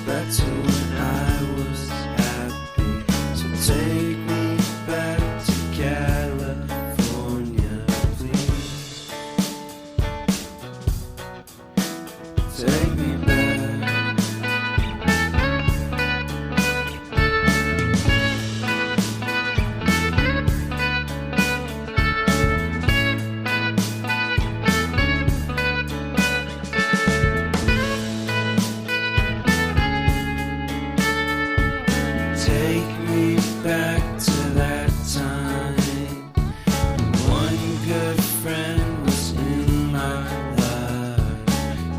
back to when I was happy. So take me back to California, please. Take me back. Take me back to that time. One good friend was in my life.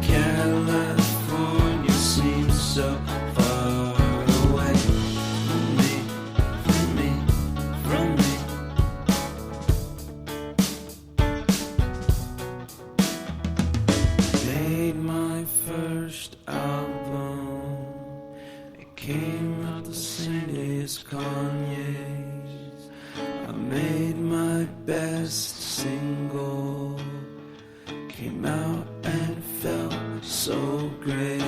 California seems so far away from me, from me, from me. Made my first album. It came out the same day as Kanye's. I made my best single. Came out and felt so great.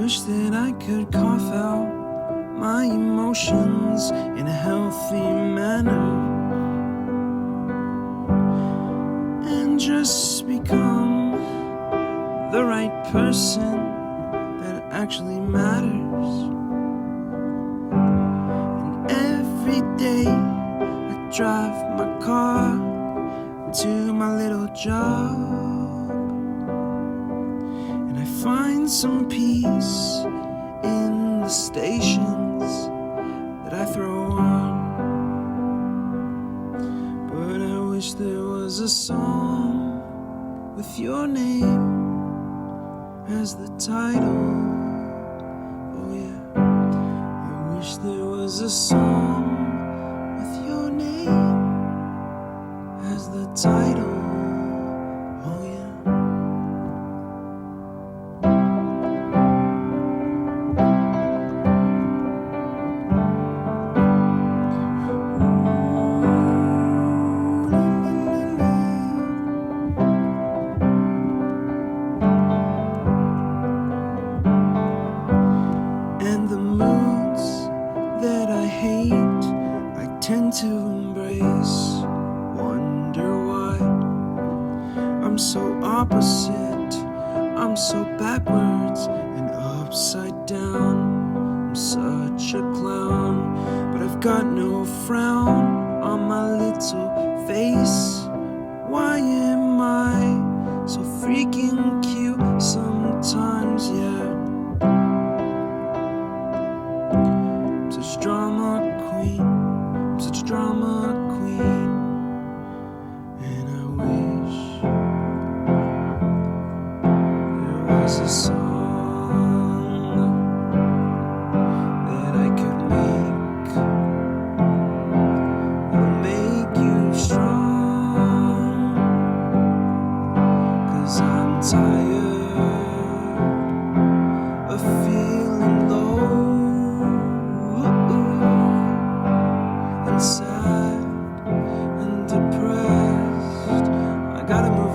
Wish that I could cough out my emotions in a healthy manner and just become the right person that actually matters. And every day I drive my car to my little job, and I find some peace in the stations that I throw on. But I wish there was a song with your name as the title. Oh yeah, I wish there was a song with your name as the title. Oh yeah. And the moods that I hate, I tend to embrace. Wonder why I'm so opposite, I'm so backwards and upside down. I'm such a clown, but I've got no frown on my little face. Why am I so freaking cute sometimes, yeah? I'm such drama queen, I'm such drama queen. And I wish there was a song that I could make that'll make you strong. tired of feeling low and sad and depressed. I gotta move